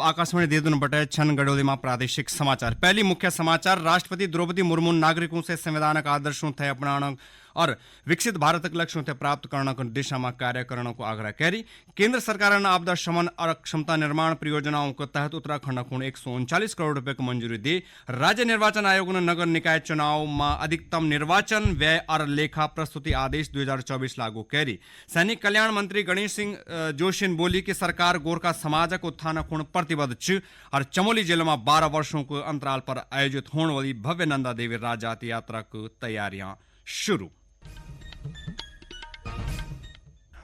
आकाशवाणी देहरादून बटे छन गडोली में प्रादेशिक समाचार। पहली मुख्य समाचार। राष्ट्रपति द्रौपदी मुर्मू नागरिकों से संविधानक आदर्शों थे अपनाना और विकसित भारत लक्ष्यों थे प्राप्त करने की दिशा में कार्य करने को आग्रह करी। केंद्र सरकार ने आपदा शमन और क्षमता निर्माण परियोजनाओं के तहत उत्तराखंड को 139 करोड़ रुपए की मंजूरी दी। राज्य निर्वाचन आयोग ने नगर निकाय चुनाव में अधिकतम निर्वाचन व्यय और लेखा प्रस्तुति आदेश 2024 लागू करी। सैनिक कल्याण मंत्री गणेश सिंह जोशी ने बोली कि सरकार गोरखा समाज को उत्थान को प्रतिबद्ध छ और चमोली जिले में 12 वर्षों के अंतराल पर आयोजित होने वाली भव्य नंदा देवी राजजात यात्रा की तैयारियां शुरू।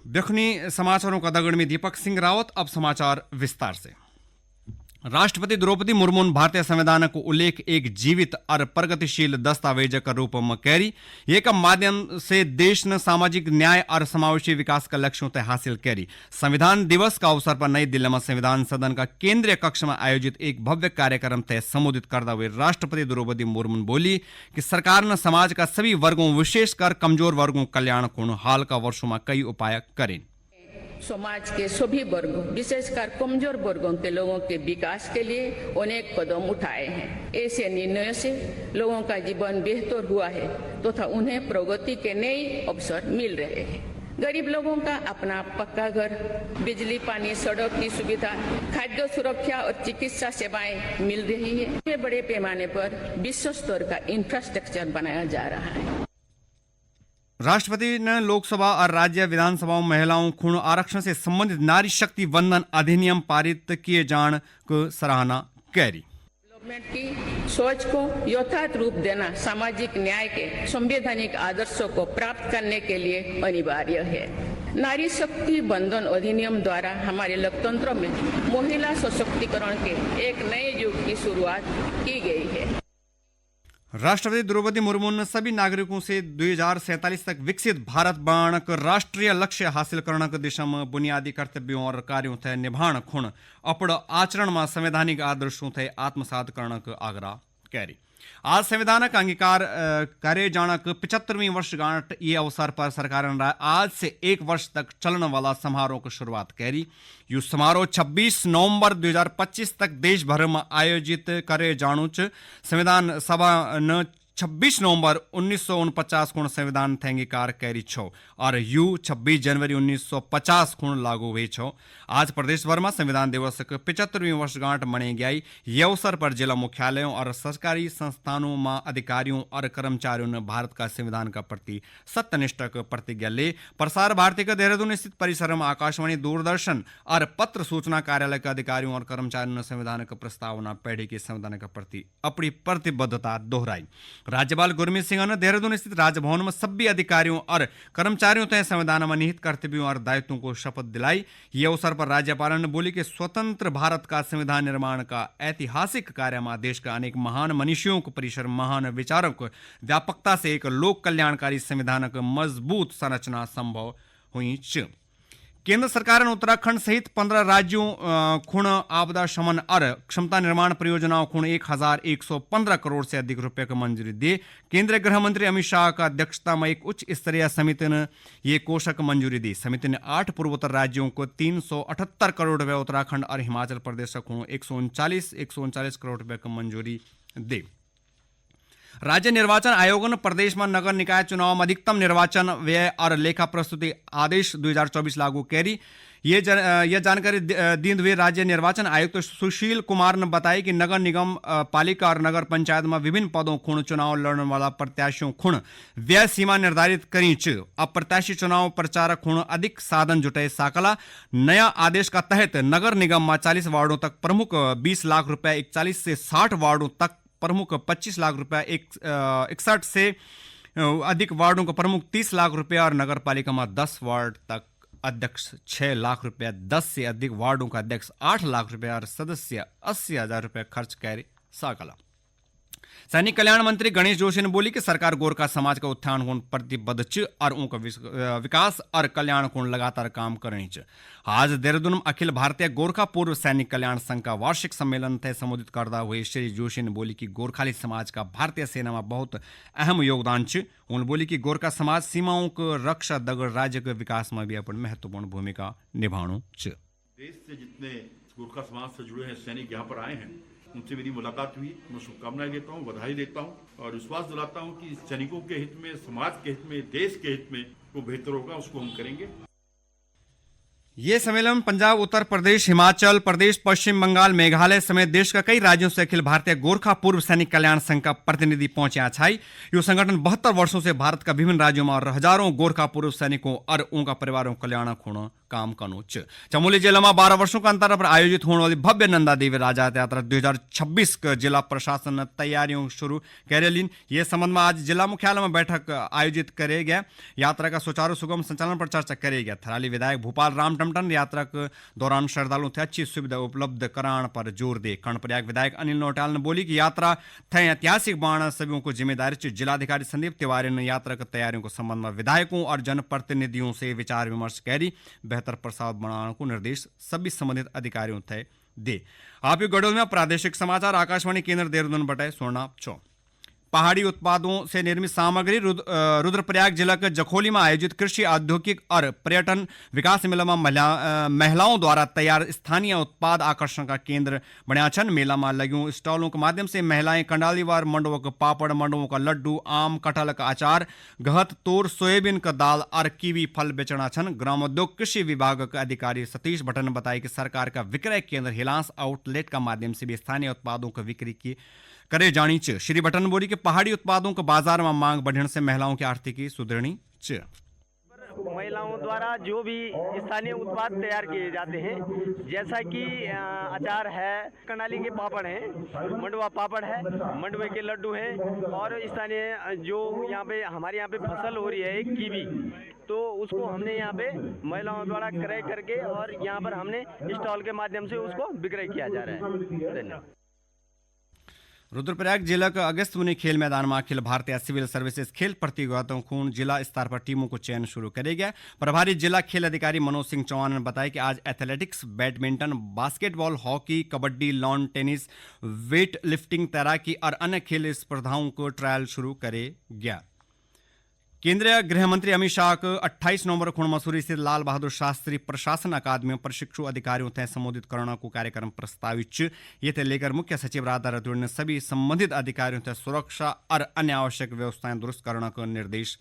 देखनी समाचारों का दगड़ में दीपक सिंह रावत। अब समाचार विस्तार से। राष्ट्रपति द्रौपदी मुर्मू ने भारतीय संविधान को उल्लेख एक जीवित और प्रगतिशील दस्तावेज के रूप में करी। ये का माध्यम से देश ने सामाजिक न्याय और समावेशी विकास का लक्ष्यों तय हासिल करी। संविधान दिवस का अवसर पर नई दिल्ली में संविधान सदन का केंद्रीय कक्ष में आयोजित एक भव्य कार्यक्रम तय संबोधित करते हुए राष्ट्रपति द्रौपदी मुर्मू ने बोली कि सरकार ने समाज का सभी वर्गों विशेषकर कमजोर वर्गों कल्याण को हाल का वर्षों में कई उपाय करे। समाज के सभी वर्गों विशेषकर कमजोर वर्गों के लोगों के विकास के लिए अनेक कदम उठाए हैं। ऐसे निर्णयों से लोगों का जीवन बेहतर हुआ है तथा उन्हें प्रगति के नए अवसर मिल रहे हैं। गरीब लोगों का अपना पक्का घर, बिजली, पानी, सड़क की सुविधा, खाद्य सुरक्षा और चिकित्सा सेवाएं मिल रही है। बड़े पैमाने पर विश्व स्तर का इंफ्रास्ट्रक्चर बनाया जा रहा है। राष्ट्रपति ने लोकसभा और राज्य विधानसभाओं महिलाओं खूण आरक्षण से संबंधित नारी शक्ति वंदन अधिनियम पारित किए जाने को सराहना करी। डेवलपमेंट की सोच को यथार्थ रूप देना सामाजिक न्याय के संवैधानिक आदर्शों को प्राप्त करने के लिए अनिवार्य है। नारी शक्ति वंदन अधिनियम द्वारा हमारे लोकतंत्र में महिला सशक्तिकरण के एक नए युग की शुरुआत की गई है। राष्ट्रपति द्रौपदी मुर्मू ने सभी नागरिकों से 2047 तक विकसित भारत बनाने का राष्ट्रीय लक्ष्य हासिल करने की दिशा में बुनियादी कर्तव्यों और कार्यों थे निभान खुण अपड़ आचरण में संवैधानिक आदर्शों थे आत्मसात करने का आग्रह करी। आज संविधान का अंगीकार करे जाने की 75वीं वर्षगांठ ये अवसर पर सरकार ने आज से 1 वर्ष तक चलने वाला समारोह की शुरुआत करी। यह समारोह 26 नवंबर 2025 तक देश भर में आयोजित करे जानु संविधान सभा ने 26 नवंबर 1949 को संविधान थे अंगीकार करी छो और यू 26 जनवरी 1950 को लागू हुई छो। आज प्रदेश भर में संविधान दिवस की 75वीं वर्षगांठ मनाई गई। ये अवसर पर जिला मुख्यालयों और सरकारी संस्थानों में अधिकारियों और कर्मचारियों ने भारत का संविधान का प्रति सत्यनिष्ठा की प्रतिज्ञा ले। प्रसार भारती के देहरादून स्थित परिसर में आकाशवाणी, दूरदर्शन और पत्र सूचना कार्यालय के अधिकारियों और कर्मचारियों ने संविधान की प्रस्तावना पढ़ी के संविधान के प्रति अपनी प्रतिबद्धता दोहराई। राज्यपाल गुरमीत सिंह ने देहरादून स्थित राजभवन में सभी अधिकारियों और कर्मचारियों तय संविधान में निहित कर्तव्यों और दायित्वों को शपथ दिलाई। ये अवसर पर राज्यपाल ने बोली कि स्वतंत्र भारत का संविधान निर्माण का ऐतिहासिक कार्य में देश का अनेक महान मनीषियों को परिसर, महान विचारों को व्यापकता से एक लोक कल्याणकारी संविधान की मजबूत संरचना संभव हुई। केंद्र सरकार ने उत्तराखंड सहित 15 राज्यों खूण आपदा शमन और क्षमता निर्माण परियोजनाओं खूण 1115 करोड़ से अधिक रुपए की मंजूरी दी। केंद्रीय गृह मंत्री अमित शाह का अध्यक्षता में एक उच्च स्तरीय समिति ने ये कोषक मंजूरी दी। समिति ने 8 पूर्वोत्तर राज्यों को 378 करोड़ रुपए, उत्तराखंड और हिमाचल प्रदेश को 139 करोड़ रुपए की मंजूरी दी। राज्य निर्वाचन आयोग ने प्रदेश में नगर निकाय चुनाव में अधिकतम निर्वाचन व्यय और लेखा प्रस्तुति आदेश 2024 लागू करी। ये जानकारी दी हुए राज्य निर्वाचन आयुक्त सुशील कुमार ने बताया कि नगर निगम, पालिका और नगर पंचायत में विभिन्न पदों खुण चुनाव लड़ने वाला प्रत्याशियों खुण व्यय सीमा निर्धारित करी। अब प्रत्याशी चुनाव प्रचारक खुण अधिक साधन जुटे साकला। नया आदेश का तहत नगर निगम में 40 वार्डों तक प्रमुख 20 लाख रुपए, 41 से 60 वार्डों तक प्रमुख 25 लाख रुपए, 61 से अधिक वार्डों का प्रमुख 30 लाख रुपए और नगर पालिका में 10 वार्ड तक अध्यक्ष 6 लाख रुपए, 10 से अधिक वार्डों का अध्यक्ष 8 लाख रुपए और सदस्य 80,000 रुपए खर्च कर सकला। सैनिक कल्याण मंत्री गणेश जोशी ने बोली कि सरकार गोरखा समाज का उत्थान को प्रतिबद्ध छ और उनका विकास और कल्याण को लगातार काम करनी छ। आज देहरादून में अखिल भारतीय गोरखा पूर्व सैनिक कल्याण संघ का वार्षिक सम्मेलन थे संबोधित करता हुए श्री जोशी ने बोली कि गोरखाली समाज का भारतीय सेना में बहुत अहम योगदान छ। उन्होंने बोली कि गोरखा समाज सीमाओं को रक्षा दगड़ राज्य के विकास में भी अपनी महत्वपूर्ण भूमिका निभाणु छ। देश से जितने गोरखा समाज से जुड़े हैं सैनिक यहाँ पर आए हैं, उनसे मेरी मुलाकात हुई। मैं शुभकामनाएं देता हूँ, बधाई देता हूँ और विश्वास दिलाता हूँ कि सैनिकों के हित में, समाज के हित में, देश के हित में वो बेहतर होगा, उसको हम करेंगे। ये सम्मेलन पंजाब, उत्तर प्रदेश, हिमाचल प्रदेश, पश्चिम बंगाल, मेघालय समेत देश का कई राज्यों से अखिल भारतीय गोरखा पूर्व सैनिक कल्याण संघ का प्रतिनिधि पहुंचे छाई। यो संगठन 72 वर्षों से भारत का विभिन्न राज्यों में और हजारों गोरखा पूर्व सैनिकों और उनका परिवारों कल्याण खूण काम कनो चमोली जिला में 12 वर्षों का अंतर पर आयोजित होने वाली भव्य नंदा देवी राजयात यात्रा 2026 का जिला प्रशासन ने तैयारियों शुरू करेलिन। ये संबंध में आज जिला मुख्यालय में बैठक आयोजित करे गया। यात्रा का सुचारू सुगम संचालन पर चर्चा करे गया। थराली विधायक भूपाल राम टमटन यात्रा के दौरान श्रद्धालुओं से अच्छी सुविधा उपलब्ध कराने पर जोर दे। कर्णप्रयाग विधायक अनिल नौटियाल ने बोली कि यात्रा थे ऐतिहासिक बाण सभी को जिम्मेदारी। जिलाधिकारी संदीप तिवारी ने यात्रा की तैयारियों के संबंध में विधायकों और जनप्रतिनिधियों से विचार विमर्श करी। बेहतर प्रसाद बनाने को निर्देश सभी संबंधित अधिकारियों थे दे। आप गढ़ोल में प्रादेशिक समाचार आकाशवाणी केंद्र देहरादून बटाए सोना चौ। पहाड़ी उत्पादों से निर्मित सामग्री रुद्रप्रयाग जिला के जखोली में आयोजित कृषि, औद्योगिक और पर्यटन विकास मेला में महिलाओं द्वारा तैयार स्थानीय उत्पाद आकर्षण का केंद्र बना छन। मेला में लगे स्टॉलों के माध्यम से महिलाएं कंडालीवार मंडुओं का पापड़, मंडुओं का लड्डू, आम कटहल का अचार, गहत तोर, सोयाबीन का दाल और कीवी फल बेचना छन। ग्रामोद्योग कृषि विभाग के अधिकारी सतीश भट्ट ने बताया कि सरकार का विक्रय केंद्र हिलांस आउटलेट का माध्यम से भी स्थानीय उत्पादों की बिक्री की करे जानी च। श्री भट्टन बोली कि पहाड़ी उत्पादों को बाजार में मांग बढ़ने से महिलाओं की आर्थिकी सुधरनी च। महिलाओं द्वारा जो भी स्थानीय उत्पाद तैयार किए जाते हैं, जैसा कि अचार है, कंडाली के पापड़ हैं, मंडुआ पापड़ है, मंडुए के लड्डू हैं और स्थानीय जो यहाँ पे हमारे यहाँ पे फसल हो रही है कीवी, तो उसको हमने यहाँ पे महिलाओं द्वारा क्रय करके और यहाँ पर हमने स्टॉल के माध्यम से उसको विक्रय किया जा रहा है। धन्यवाद। रुद्रप्रयाग जिला के अगस्त मुनि खेल मैदान में अखिल भारतीय सिविल सर्विसेज खेल प्रतियोगिताओं को जिला स्तर पर टीमों को चयन शुरू करेगा। प्रभारी जिला खेल अधिकारी मनोज सिंह चौहान ने बताया कि आज athletics, badminton, basketball, hockey, kabaddi, lawn tennis, weight lifting, तैराकी और अन्य खेल स्पर्धाओं को ट्रायल शुरू करे गया। केंद्रीय गृह मंत्री अमित शाह को 28 नवंबर को मसूरी स्थित लाल बहादुर शास्त्री प्रशासन अकादमी में प्रशिक्षु अधिकारियों से संबोधित करने को कार्यक्रम प्रस्तावित। ये थे लेकर मुख्य सचिव राधा रतूड़ ने सभी संबंधित अधिकारियों से सुरक्षा और अन्य आवश्यक व्यवस्थाएं दुरुस्त करने का निर्देश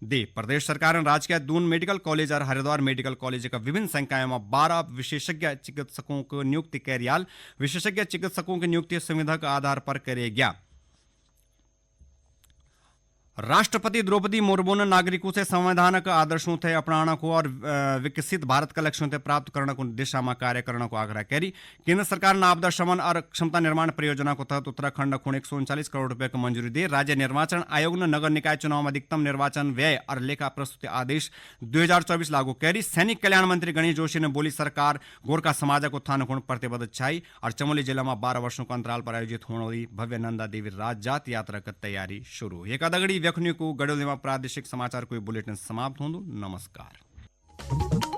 दे। प्रदेश सरकार ने राजकीय दून मेडिकल कॉलेज और हरिद्वार मेडिकल कॉलेज का विभिन्न संकायों में 12 विशेषज्ञ चिकित्सकों को नियुक्ति कर विशेषज्ञ चिकित्सकों की नियुक्ति संविधा के आधार पर करे गया। राष्ट्रपति द्रौपदी मुर्मू ने नागरिकों से संवैधानिक के आदर्शों से अपनाने को और विकसित भारत के लक्ष्यों से प्राप्त करने को दिशा में कार्य करने को आग्रह करी। केंद्र सरकार ने आपदा शमन और क्षमता निर्माण परियोजना को तहत उत्तराखंड को 139 करोड़ रुपए की मंजूरी दी। राज्य निर्वाचन आयोग ने नगर निकाय चुनाव में अधिकतम निर्वाचन व्यय और लेखा प्रस्तुति आदेश 2024 लागू करी। सैनिक कल्याण मंत्री गणेश जोशी ने बोली सरकार गोरखा समाज को उत्थान को प्रतिबद्ध छाई। और चमोली जिला में 12 वर्षों के अंतराल पर आयोजित होने वाली भव्य नंदा देवी राजजात यात्रा की तैयारी शुरू। एक अदगड़ी व्यक्ति को गढ़ोली में प्रादेशिक समाचार कोई बुलेटिन समाप्त हों। नमस्कार।